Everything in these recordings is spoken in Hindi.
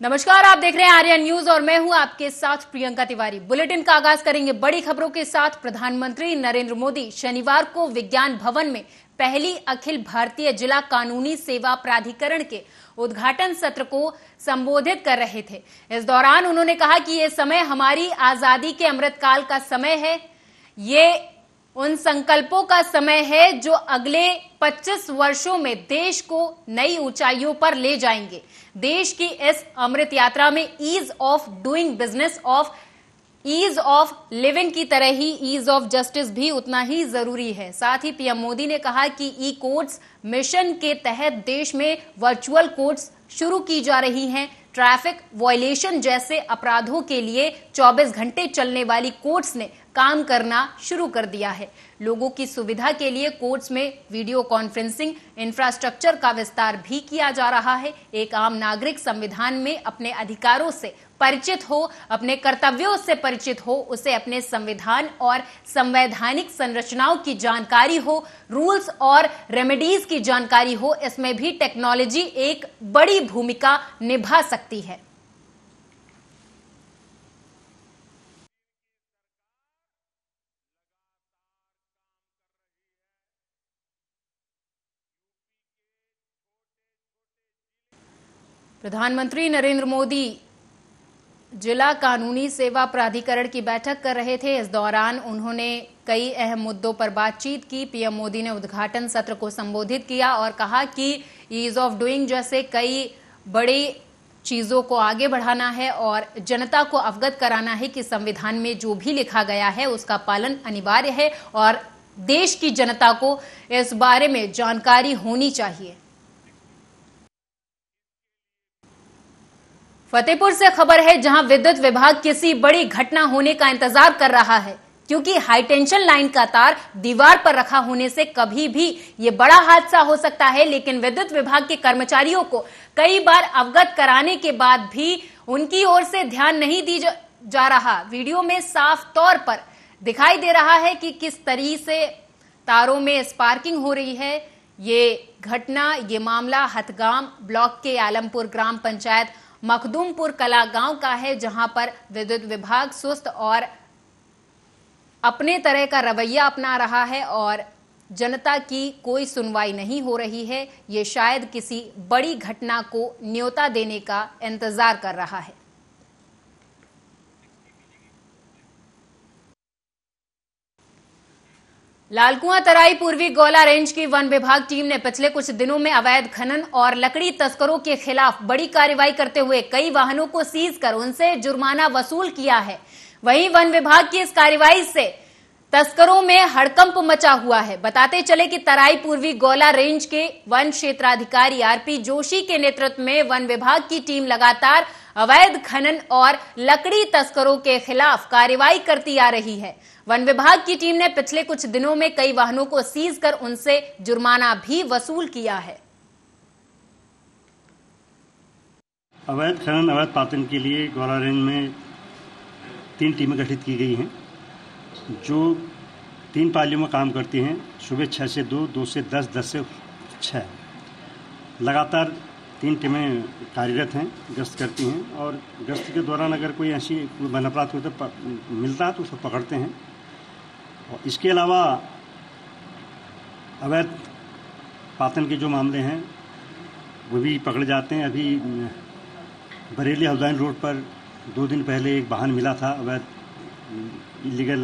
नमस्कार, आप देख रहे हैं आर्यन न्यूज और मैं हूं आपके साथ प्रियंका तिवारी। बुलेटिन का आगाज करेंगे बड़ी खबरों के साथ। प्रधानमंत्री नरेंद्र मोदी शनिवार को विज्ञान भवन में पहली अखिल भारतीय जिला कानूनी सेवा प्राधिकरण के उद्घाटन सत्र को संबोधित कर रहे थे। इस दौरान उन्होंने कहा कि ये समय हमारी आजादी के अमृतकाल का समय है। ये उन संकल्पों का समय है जो अगले 25 वर्षों में देश को नई ऊंचाइयों पर ले जाएंगे। देश की इस अमृत यात्रा में ease of doing business of ease of living की तरह ही ईज ऑफ जस्टिस भी उतना ही जरूरी है। साथ ही पीएम मोदी ने कहा कि ई कोर्ट्स मिशन के तहत देश में वर्चुअल कोर्ट्स शुरू की जा रही हैं। ट्रैफिक वायलेशन जैसे अपराधों के लिए 24 घंटे चलने वाली कोर्ट्स ने काम करना शुरू कर दिया है। लोगों की सुविधा के लिए कोर्ट्स में वीडियो कॉन्फ्रेंसिंग इंफ्रास्ट्रक्चर का विस्तार भी किया जा रहा है। एक आम नागरिक संविधान में अपने अधिकारों से परिचित हो, अपने कर्तव्यों से परिचित हो, उसे अपने संविधान और संवैधानिक संरचनाओं की जानकारी हो, रूल्स और रेमेडीज की जानकारी हो। इसमें भी टेक्नोलॉजी एक बड़ी भूमिका निभा सकती है। प्रधानमंत्री नरेंद्र मोदी जिला कानूनी सेवा प्राधिकरण की बैठक कर रहे थे। इस दौरान उन्होंने कई अहम मुद्दों पर बातचीत की। पीएम मोदी ने उद्घाटन सत्र को संबोधित किया और कहा कि ईज ऑफ डूइंग जैसे कई बड़ी चीजों को आगे बढ़ाना है और जनता को अवगत कराना है कि संविधान में जो भी लिखा गया है उसका पालन अनिवार्य है और देश की जनता को इस बारे में जानकारी होनी चाहिए। फतेहपुर से खबर है, जहां विद्युत विभाग किसी बड़ी घटना होने का इंतजार कर रहा है, क्योंकि हाईटेंशन लाइन का तार दीवार पर रखा होने से कभी भी ये बड़ा हादसा हो सकता है। लेकिन विद्युत विभाग के कर्मचारियों को कई बार अवगत कराने के बाद भी उनकी ओर से ध्यान नहीं दी जा रहा। वीडियो में साफ तौर पर दिखाई दे रहा है कि किस तरीके से तारों में स्पार्किंग हो रही है। ये घटना, ये मामला हथगाम ब्लॉक के आलमपुर ग्राम पंचायत मखदूमपुर कला गांव का है, जहां पर विद्युत विभाग सुस्त और अपने तरह का रवैया अपना रहा है और जनता की कोई सुनवाई नहीं हो रही है। ये शायद किसी बड़ी घटना को न्योता देने का इंतजार कर रहा है। लालकुआं तराई पूर्वी गौला रेंज की वन विभाग टीम ने पिछले कुछ दिनों में अवैध खनन और लकड़ी तस्करों के खिलाफ बड़ी कार्रवाई करते हुए कई वाहनों को सीज कर उनसे जुर्माना वसूल किया है। वहीं वन विभाग की इस कार्रवाई से तस्करों में हड़कंप मचा हुआ है। बताते चले कि तराई पूर्वी गौला रेंज के वन क्षेत्राधिकारी आरपी जोशी के नेतृत्व में वन विभाग की टीम लगातार अवैध खनन और लकड़ी तस्करों के खिलाफ कार्रवाई करती आ रही है। वन विभाग की टीम ने पिछले कुछ दिनों में कई वाहनों को सीज कर उनसे जुर्माना भी वसूल किया है। अवैध खनन अवैध पातन के लिए गौला रेंज में 3 टीमें गठित की गई हैं, जो 3 पालियों में काम करती हैं। सुबह 6 से 2, 2 से 10, 10 से 6 लगातार 3 टीमें कार्यरत हैं, गश्त करती हैं और गश्त के दौरान अगर कोई ऐसी वन अपराध मिलता है तो उसको पकड़ते हैं। और इसके अलावा अवैध पातन के जो मामले हैं वो भी पकड़े जाते हैं। अभी बरेली हल्द्वानी रोड पर 2 दिन पहले एक वाहन मिला था अवैध इलीगल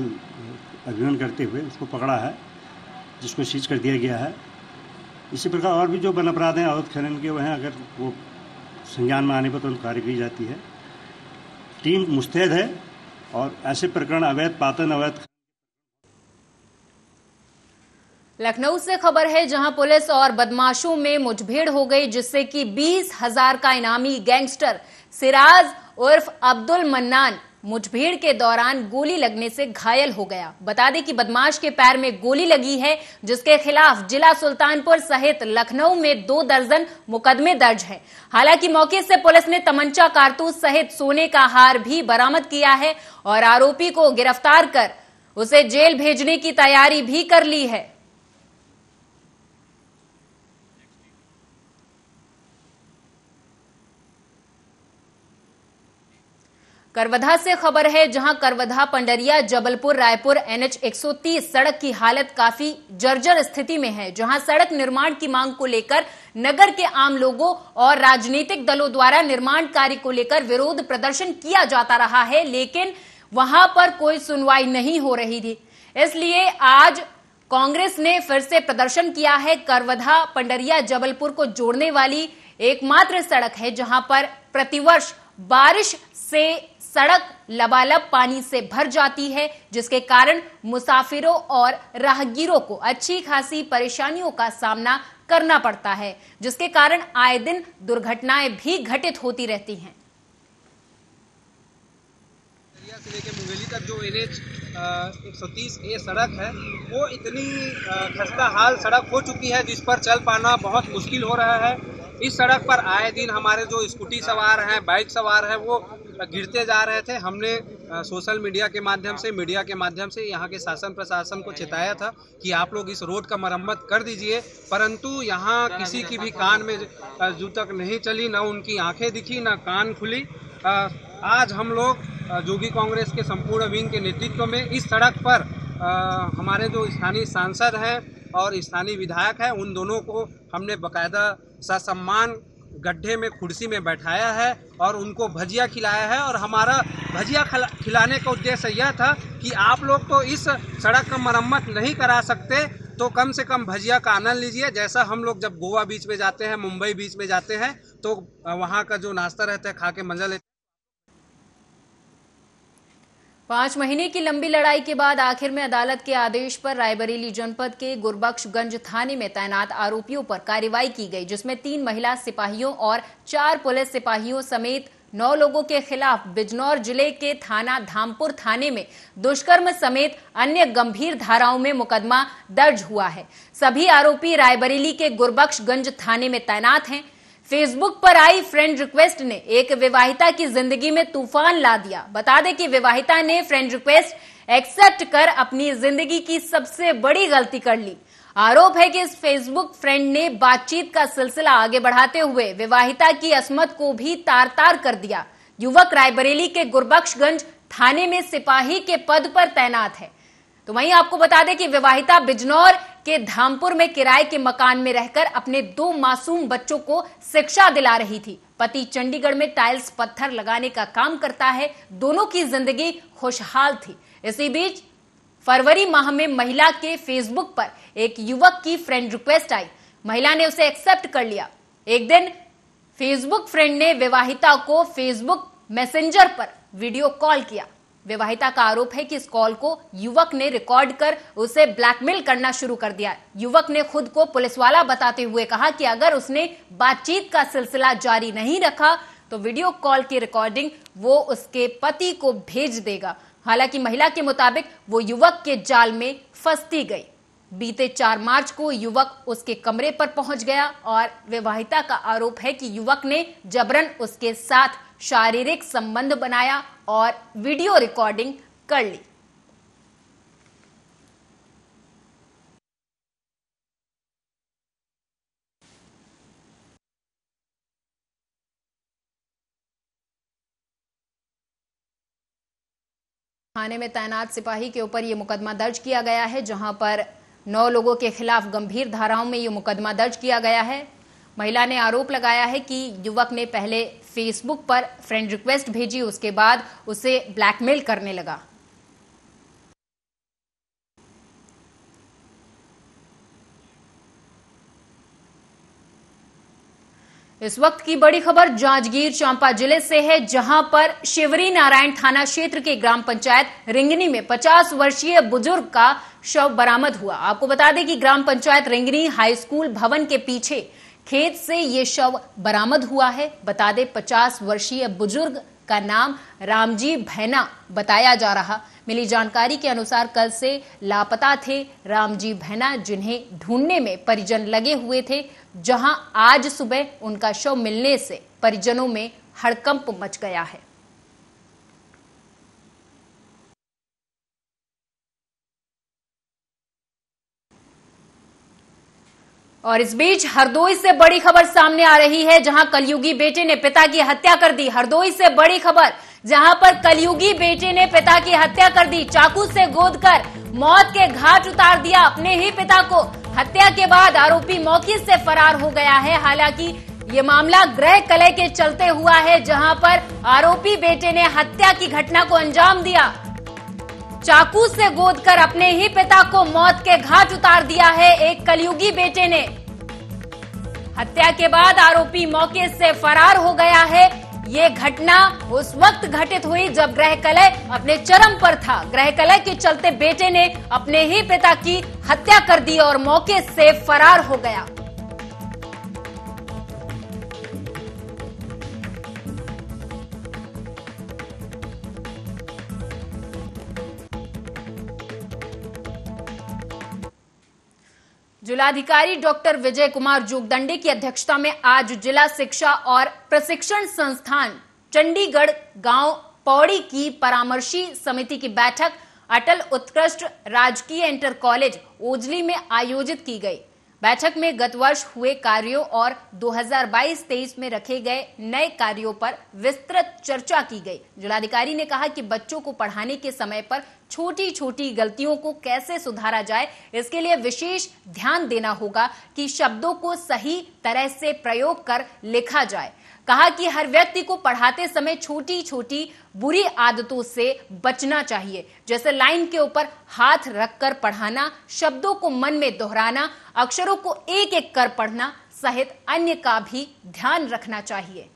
अभियान करते हुए, उसको पकड़ा है, जिसको सीज कर दिया गया है। इसी प्रकार और भी जो वन अपराध हैं अवैध खनन के, वह हैं, अगर वो संज्ञान में आने पर तुरंत कार्रवाई की जाती है। टीम मुस्तैद है और ऐसे प्रकरण अवैध पातन अवैध। लखनऊ से खबर है, जहां पुलिस और बदमाशों में मुठभेड़ हो गई, जिससे कि 20,000 का इनामी गैंगस्टर सिराज उर्फ अब्दुल मन्नान मुठभेड़ के दौरान गोली लगने से घायल हो गया। बता दें कि बदमाश के पैर में गोली लगी है, जिसके खिलाफ जिला सुल्तानपुर सहित लखनऊ में 2 दर्जन मुकदमे दर्ज हैं। हालांकि मौके से पुलिस ने तमंचा, कारतूस सहित सोने का हार भी बरामद किया है और आरोपी को गिरफ्तार कर उसे जेल भेजने की तैयारी भी कर ली है। करवधा से खबर है, जहां करवधा पंडरिया जबलपुर रायपुर NH 130 सड़क की हालत काफी जर्जर स्थिति में है, जहां सड़क निर्माण की मांग को लेकर नगर के आम लोगों और राजनीतिक दलों द्वारा निर्माण कार्य को लेकर विरोध प्रदर्शन किया जाता रहा है, लेकिन वहां पर कोई सुनवाई नहीं हो रही थी। इसलिए आज कांग्रेस ने फिर से प्रदर्शन किया है। करवधा पंडरिया जबलपुर को जोड़ने वाली एकमात्र सड़क है, जहां पर प्रतिवर्ष बारिश से सड़क लबालब पानी से भर जाती है, जिसके कारण मुसाफिरों और राहगीरों को अच्छी खासी परेशानियों का सामना करना पड़ता है, जिसके कारण आए दिन दुर्घटनाएं भी घटित होती रहती हैं। से लेके मुंगेली तक जो NH 130A सड़क है वो इतनी खस्ता हाल सड़क हो चुकी है, जिस पर चल पाना बहुत मुश्किल हो रहा है। इस सड़क पर आए दिन हमारे जो स्कूटी सवार हैं, बाइक सवार हैं, वो गिरते जा रहे थे। हमने सोशल मीडिया के माध्यम से, मीडिया के माध्यम से यहाँ के शासन प्रशासन को चेताया था कि आप लोग इस रोड का मरम्मत कर दीजिए, परंतु यहाँ किसी की भी कान में जू तक नहीं चली, न उनकी आंखें दिखी, न कान खुली। आज हम लोग जोगी कांग्रेस के संपूर्ण विंग के नेतृत्व में इस सड़क पर हमारे जो स्थानीय सांसद हैं और स्थानीय विधायक हैं, उन दोनों को हमने बाकायदा ससम्मान गड्ढे में कुर्सी में बैठाया है और उनको भजिया खिलाया है। और हमारा भजिया खिलाने का उद्देश्य यह था कि आप लोग तो इस सड़क का मरम्मत नहीं करा सकते, तो कम से कम भजिया का आनंद लीजिए। जैसा हम लोग जब गोवा बीच में जाते हैं, मुंबई बीच में जाते हैं, तो वहाँ का जो नाश्ता रहता है खा के मजा लेते हैं। 5 महीने की लंबी लड़ाई के बाद आखिर में अदालत के आदेश पर रायबरेली जनपद के गुरबख्शगंज थाने में तैनात आरोपियों पर कार्रवाई की गई, जिसमें 3 महिला सिपाहियों और 4 पुलिस सिपाहियों समेत 9 लोगों के खिलाफ बिजनौर जिले के थाना धामपुर थाने में दुष्कर्म समेत अन्य गंभीर धाराओं में मुकदमा दर्ज हुआ है। सभी आरोपी रायबरेली के गुरबख्शगंज थाने में तैनात हैं। फेसबुक पर आई फ्रेंड रिक्वेस्ट ने एक विवाहिता की जिंदगी में तूफान ला दिया। बता दें कि विवाहिता ने फ्रेंड रिक्वेस्ट एक्सेप्ट कर अपनी जिंदगी की सबसे बड़ी गलती कर ली। आरोप है कि इस फेसबुक फ्रेंड ने बातचीत का सिलसिला आगे बढ़ाते हुए विवाहिता की अस्मत को भी तार तार कर दिया। युवक रायबरेली के गुरबख्शगंज थाने में सिपाही के पद पर तैनात है। तो वहीं आपको बता दें कि विवाहिता बिजनौर के धामपुर में किराए के मकान में रहकर अपने 2 मासूम बच्चों को शिक्षा दिला रही थी। पति चंडीगढ़ में टाइल्स पत्थर लगाने का काम करता है। दोनों की जिंदगी खुशहाल थी। इसी बीच फरवरी माह में महिला के फेसबुक पर एक युवक की फ्रेंड रिक्वेस्ट आई। महिला ने उसे एक्सेप्ट कर लिया। एक दिन फेसबुक फ्रेंड ने विवाहिता को फेसबुक मैसेंजर पर वीडियो कॉल किया। विवाहिता का आरोप है कि इस कॉल को युवक ने रिकॉर्ड कर उसे ब्लैकमेल करना शुरू कर दिया। युवक ने खुद को पुलिसवाला बताते हुए कहा कि अगर उसने बातचीत का सिलसिला जारी नहीं रखा तो वीडियो कॉल की रिकॉर्डिंग वो उसके पति को भेज देगा। हालांकि महिला के मुताबिक वो युवक के जाल में फंसती गई। बीते 4 मार्च को युवक उसके कमरे पर पहुंच गया और विवाहिता का आरोप है कि युवक ने जबरन उसके साथ शारीरिक संबंध बनाया और वीडियो रिकॉर्डिंग कर ली। थाने में तैनात सिपाही के ऊपर यह मुकदमा दर्ज किया गया है, जहां पर 9 लोगों के खिलाफ गंभीर धाराओं में यह मुकदमा दर्ज किया गया है। महिला ने आरोप लगाया है कि युवक ने पहले फेसबुक पर फ्रेंड रिक्वेस्ट भेजी, उसके बाद उसे ब्लैकमेल करने लगा। इस वक्त की बड़ी खबर जांजगीर चांपा जिले से है, जहां पर शिवरी नारायण थाना क्षेत्र के ग्राम पंचायत रिंगनी में 50 वर्षीय बुजुर्ग का शव बरामद हुआ। आपको बता दें कि ग्राम पंचायत रिंगनी हाई स्कूल भवन के पीछे खेत से ये शव बरामद हुआ है। बता दें 50 वर्षीय बुजुर्ग का नाम रामजी भैना बताया जा रहा। मिली जानकारी के अनुसार कल से लापता थे रामजी भैना, जिन्हें ढूंढने में परिजन लगे हुए थे, जहां आज सुबह उनका शव मिलने से परिजनों में हड़कंप मच गया है। और इस बीच हरदोई से बड़ी खबर सामने आ रही है, जहां कलयुगी बेटे ने पिता की हत्या कर दी। हरदोई से बड़ी खबर, जहां पर कलयुगी बेटे ने पिता की हत्या कर दी। चाकू से गोदकर मौत के घाट उतार दिया अपने ही पिता को। हत्या के बाद आरोपी मौके से फरार हो गया है। हालांकि ये मामला गृह कलह के चलते हुआ है, जहां पर आरोपी बेटे ने हत्या की घटना को अंजाम दिया। चाकू से गोदकर अपने ही पिता को मौत के घाट उतार दिया है एक कलयुगी बेटे ने। हत्या के बाद आरोपी मौके से फरार हो गया है। ये घटना उस वक्त घटित हुई जब गृह कलह अपने चरम पर था। गृह कलह के चलते बेटे ने अपने ही पिता की हत्या कर दी और मौके से फरार हो गया। जिलाधिकारी डॉक्टर विजय कुमार जोगदंडे की अध्यक्षता में आज जिला शिक्षा और प्रशिक्षण संस्थान चंडीगढ़ गांव पौड़ी की परामर्शी समिति की बैठक अटल उत्कृष्ट राजकीय इंटर कॉलेज ओजली में आयोजित की गई। बैठक में गत वर्ष हुए कार्यों और 2022-23 में रखे गए नए कार्यों पर विस्तृत चर्चा की गई। जिलाधिकारी ने कहा कि बच्चों को पढ़ाने के समय पर छोटी छोटी गलतियों को कैसे सुधारा जाए, इसके लिए विशेष ध्यान देना होगा कि शब्दों को सही तरह से प्रयोग कर लिखा जाए। कहा कि हर व्यक्ति को पढ़ाते समय छोटी छोटी बुरी आदतों से बचना चाहिए, जैसे लाइन के ऊपर हाथ रखकर पढ़ाना, शब्दों को मन में दोहराना, अक्षरों को एक एक कर पढ़ना सहित अन्य का भी ध्यान रखना चाहिए।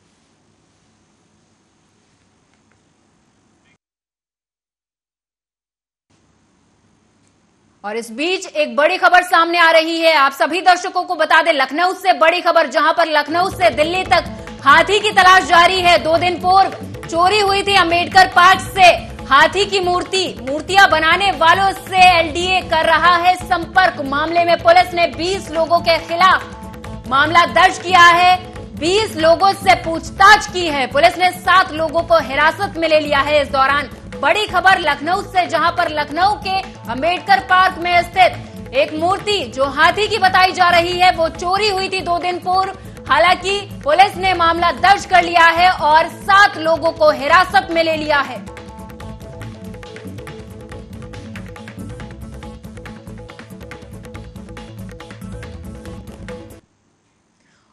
और इस बीच एक बड़ी खबर सामने आ रही है। आप सभी दर्शकों को बता दें, लखनऊ से बड़ी खबर, जहां पर लखनऊ से दिल्ली तक हाथी की तलाश जारी है। 2 दिन पूर्व चोरी हुई थी अंबेडकर पार्क से हाथी की मूर्तियां बनाने वालों से एलडीए कर रहा है संपर्क। मामले में पुलिस ने 20 लोगों के खिलाफ मामला दर्ज किया है। 20 लोगों से पूछताछ की है। पुलिस ने 7 लोगों को हिरासत में ले लिया है। इस दौरान बड़ी खबर लखनऊ से, जहां पर लखनऊ के अंबेडकर पार्क में स्थित एक मूर्ति जो हाथी की बताई जा रही है, वो चोरी हुई थी 2 दिन पूर्व। हालांकि पुलिस ने मामला दर्ज कर लिया है और 7 लोगों को हिरासत में ले लिया है।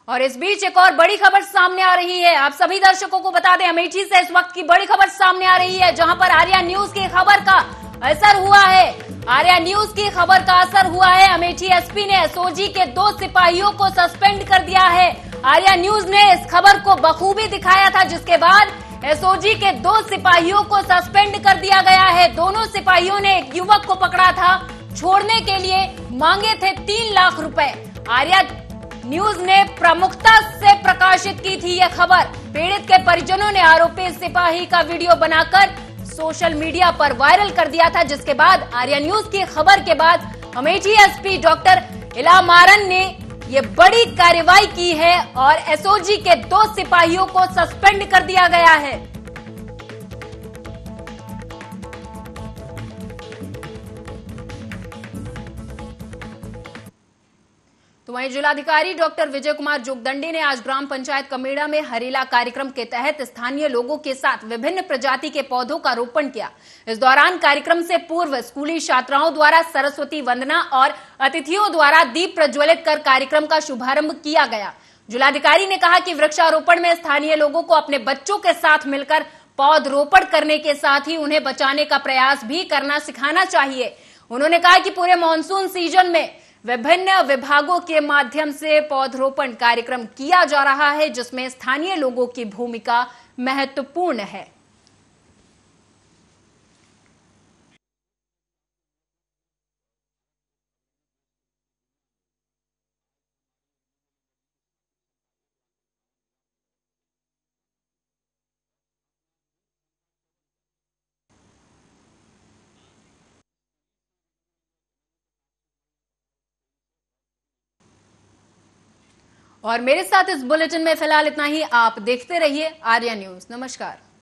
और इस बीच एक और बड़ी खबर सामने आ रही है। आप सभी दर्शकों को बता दें, अमेठी से इस वक्त की बड़ी खबर सामने आ रही है, जहां पर आर्या न्यूज की खबर का असर हुआ है। आर्या न्यूज की खबर का असर हुआ है। अमेठी एसपी ने एसओजी के 2 सिपाहियों को सस्पेंड कर दिया है। आर्या न्यूज ने इस खबर को बखूबी दिखाया था, जिसके बाद एसओजी के 2 सिपाहियों को सस्पेंड कर दिया गया है। दोनों सिपाहियों ने एक युवक को पकड़ा था, छोड़ने के लिए मांगे थे 3 लाख रुपए। आर्या न्यूज ने प्रमुखता से प्रकाशित की थी यह खबर। पीड़ित के परिजनों ने आरोपी सिपाही का वीडियो बनाकर सोशल मीडिया पर वायरल कर दिया था, जिसके बाद आर्या न्यूज की खबर के बाद अमेठी एसपी डॉक्टर इलामारन ने ये बड़ी कार्रवाई की है और एसओजी के 2 सिपाहियों को सस्पेंड कर दिया गया है। तो वहीं जिलाधिकारी डॉक्टर विजय कुमार जोगदंडे ने आज ग्राम पंचायत कमेड़ा में हरेला कार्यक्रम के तहत स्थानीय लोगों के साथ विभिन्न प्रजाति के पौधों का रोपण किया। इस दौरान कार्यक्रम से पूर्व स्कूली छात्राओं द्वारा सरस्वती वंदना और अतिथियों द्वारा दीप प्रज्वलित कर कार्यक्रम का शुभारंभ किया गया। जिलाधिकारी ने कहा कि वृक्षारोपण में स्थानीय लोगों को अपने बच्चों के साथ मिलकर पौधरोपण करने के साथ ही उन्हें बचाने का प्रयास भी करना सिखाना चाहिए। उन्होंने कहा कि पूरे मानसून सीजन में विभिन्न विभागों के माध्यम से पौधरोपण कार्यक्रम किया जा रहा है, जिसमें स्थानीय लोगों की भूमिका महत्वपूर्ण है। और मेरे साथ इस बुलेटिन में फिलहाल इतना ही। आप देखते रहिए आर्या न्यूज। नमस्कार।